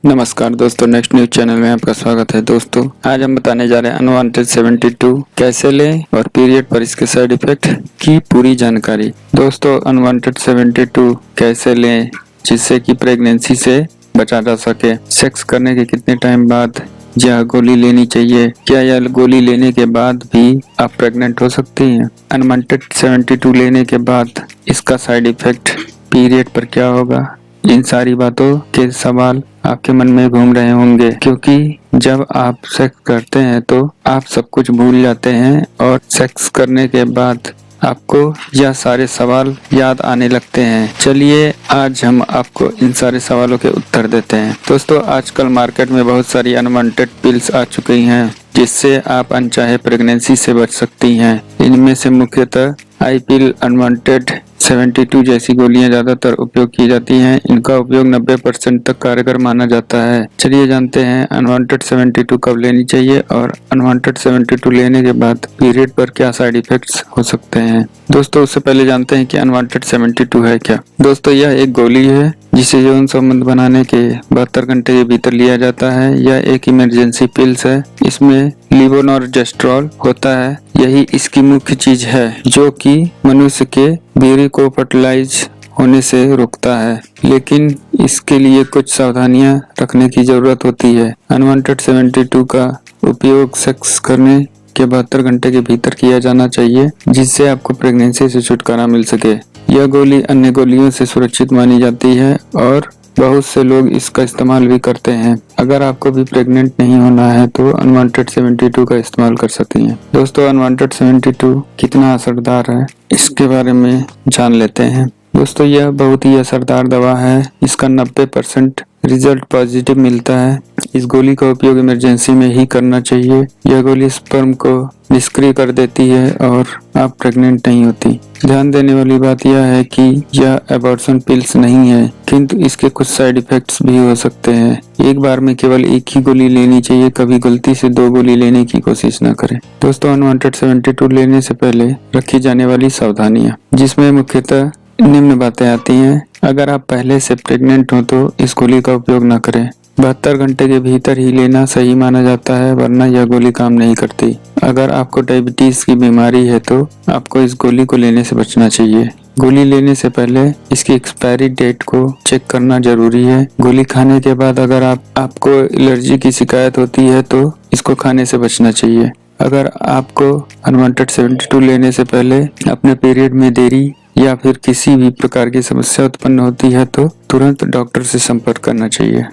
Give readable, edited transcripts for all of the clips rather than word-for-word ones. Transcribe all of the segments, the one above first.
नमस्कार दोस्तों, next news channel में आपका स्वागत है। दोस्तों आज हम बताने जा रहे हैं अनवांटेड 72 कैसे लें और पीरियड पर इसके साइड इफेक्ट की पूरी जानकारी। दोस्तों अनवांटेड 72 कैसे लें जिससे कि प्रेगनेंसी से बचा जा सके। सेक्स करने के कितने टाइम बाद यह गोली लेनी चाहिए, क्या यह गोली लेने के बाद भी आप प्रेग्नेंट हो सकती हैं। अनवांटेड 72 लेने के बाद इसका साइड इफेक्ट पीरियड पर क्या होगा, इन सारी बातों के सवाल आपके मन में घूम रहे होंगे, क्योंकि जब आप सेक्स करते हैं तो आप सब कुछ भूल जाते हैं और सेक्स करने के बाद आपको यह सारे सवाल याद आने लगते हैं। चलिए आज हम आपको इन सारे सवालों के उत्तर देते हैं। दोस्तों आजकल मार्केट में बहुत सारी अनवांटेड पिल्स आ चुकी हैं जिससे आप अनचाहे प्रेगनेंसी से बच सकती हैं। इनमें से मुख्यतः आई पिल अनवांटेड 72 जैसी गोलियां ज्यादातर उपयोग की जाती हैं। इनका उपयोग 90% तक कारगर माना जाता है। चलिए जानते हैं अनवांटेड 72 कब लेनी चाहिए और अनवांटेड 72 लेने के बाद पीरियड पर क्या साइड इफेक्ट्स हो सकते हैं। दोस्तों उससे पहले जानते हैं कि अनवांटेड 72 है क्या। दोस्तों यह एक गोली है जिसे यौन संबंध बनाने के 72 घंटे के भीतर लिया जाता है। यह एक इमरजेंसी पिल्स है। इसमें लीवोनॉर्जेस्ट्रॉल होता है। यही इसकी मुख्य चीज है जो कि मनुष्य के बेरी को फर्टिलाइज होने से रोकता है, लेकिन इसके लिए कुछ सावधानियां रखने की जरूरत होती है। अनवांटेड 72 का उपयोग सेक्स करने के 72 घंटे के भीतर किया जाना चाहिए जिससे आपको प्रेगनेंसी से छुटकारा मिल सके। यह गोली अन्य गोलियों से सुरक्षित मानी जाती है और बहुत से लोग इसका इस्तेमाल भी करते हैं। अगर आपको भी प्रेग्नेंट नहीं होना है तो अनवांटेड 72 का इस्तेमाल कर सकती हैं। दोस्तों अनवांटेड 72 कितना असरदार है इसके बारे में जान लेते हैं। दोस्तों यह बहुत ही असरदार दवा है। इसका 90% रिजल्ट पॉजिटिव मिलता है। इस गोली का उपयोग इमरजेंसी में ही करना चाहिए। यह गोली स्पर्म को निष्क्रिय कर देती है और आप प्रेग्नेंट नहीं होती। ध्यान देने वाली बात यह है कि यह एबॉर्शन पिल्स नहीं है, किंतु इसके कुछ साइड इफेक्ट्स भी हो सकते हैं। एक बार में केवल एक ही गोली लेनी चाहिए, कभी गलती से 2 गोली लेने की कोशिश न करें। दोस्तों अनवांटेड 72 लेने से पहले रखी जाने वाली सावधानियां, जिसमें मुख्यतः निम्न बातें आती हैं। अगर आप पहले से प्रेग्नेंट हो तो इस गोली का उपयोग न करें। 72 घंटे के भीतर ही लेना सही माना जाता है, वरना यह गोली काम नहीं करती। अगर आपको डायबिटीज की बीमारी है तो आपको इस गोली को लेने से बचना चाहिए। गोली लेने से पहले इसकी एक्सपायरी डेट को चेक करना जरूरी है। गोली खाने के बाद अगर आपको एलर्जी की शिकायत होती है तो इसको खाने से बचना चाहिए। अगर आपको अनवांटेड 72 लेने से पहले अपने पीरियड में देरी या फिर किसी भी प्रकार की समस्या उत्पन्न होती है तो तुरंत डॉक्टर से संपर्क करना चाहिए।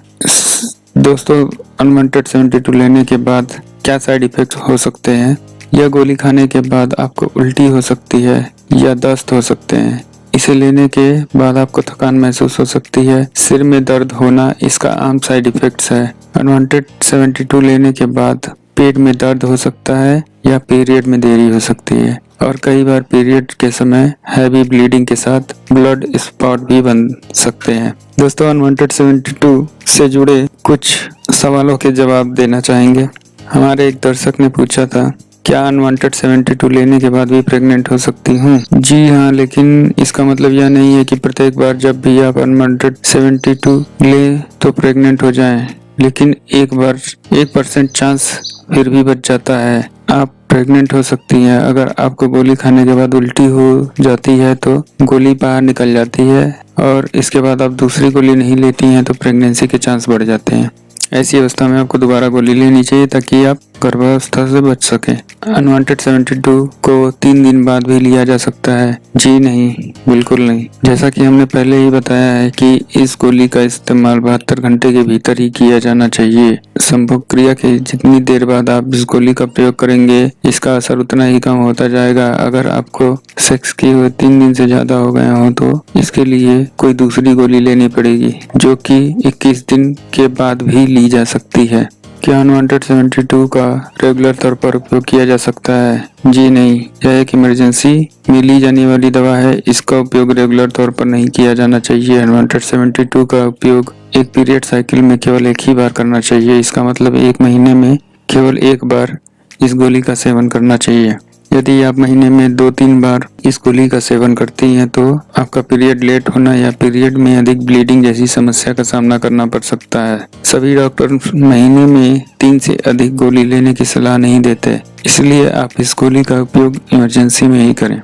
दोस्तों अनवांटेड 72 लेने के बाद क्या साइड इफेक्ट हो सकते हैं। यह गोली खाने के बाद आपको उल्टी हो सकती है या दस्त हो सकते हैं। इसे लेने के बाद आपको थकान महसूस हो सकती है। सिर में दर्द होना इसका आम साइड इफेक्ट्स है। अनवांटेड 72 लेने के बाद पेट में दर्द हो सकता है या पीरियड में देरी हो सकती है और कई बार पीरियड के समय हैवी ब्लीडिंग के साथ ब्लड स्पॉट भी बन सकते हैं। दोस्तों अनवांटेड 72 से जुड़े कुछ सवालों के जवाब देना चाहेंगे। हमारे एक दर्शक ने पूछा था, क्या अनवांटेड 72 लेने के बाद भी प्रेग्नेंट हो सकती हूँ। जी हाँ, लेकिन इसका मतलब यह नहीं है कि प्रत्येक बार जब भी आप अनवांटेड 72 लें तो प्रेग्नेंट हो जाएं, लेकिन 1% चांस फिर भी बच जाता है। आप प्रेग्नेंट हो सकती हैं। अगर आपको गोली खाने के बाद उल्टी हो जाती है तो गोली बाहर निकल जाती है और इसके बाद आप दूसरी गोली नहीं लेती हैं तो प्रेगनेंसी के चांस बढ़ जाते हैं। ऐसी अवस्था में आपको दोबारा गोली लेनी चाहिए ताकि आप गर्भावस्था से बच सकें। अनवांटेड 72 को 3 दिन बाद भी लिया जा सकता है। जी नहीं, बिल्कुल नहीं। जैसा कि हमने पहले ही बताया है कि इस गोली का इस्तेमाल 72 घंटे के भीतर ही किया जाना चाहिए। संभोग क्रिया के जितनी देर बाद आप इस गोली का प्रयोग करेंगे इसका असर उतना ही कम होता जाएगा। अगर आपको सेक्स किए हुए 3 दिन से ज्यादा हो गए हो तो इसके लिए कोई दूसरी गोली लेनी पड़ेगी जो कि 21 दिन के बाद भी ली जा सकती है। क्या अनवांटेड 72 का रेगुलर तौर पर उपयोग किया जा सकता है। जी नहीं, यह एक इमरजेंसी में ली जाने वाली दवा है। इसका उपयोग रेगुलर तौर पर नहीं किया जाना चाहिए। अनवांटेड 72 का उपयोग एक पीरियड साइकिल में केवल एक ही बार करना चाहिए। इसका मतलब 1 महीने में केवल एक बार इस गोली का सेवन करना चाहिए। यदि आप महीने में 2-3 बार इस गोली का सेवन करती हैं तो आपका पीरियड लेट होना या पीरियड में अधिक ब्लीडिंग जैसी समस्या का सामना करना पड़ सकता है। सभी डॉक्टर महीने में 3 से अधिक गोली लेने की सलाह नहीं देते, इसलिए आप इस गोली का उपयोग इमरजेंसी में ही करें।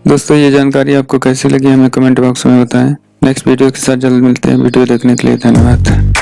दोस्तों, ये जानकारी आपको कैसी लगी हमें कमेंट बॉक्स में बताएं। नेक्स्ट वीडियो के साथ जल्द मिलते हैं। वीडियो देखने के लिए धन्यवाद।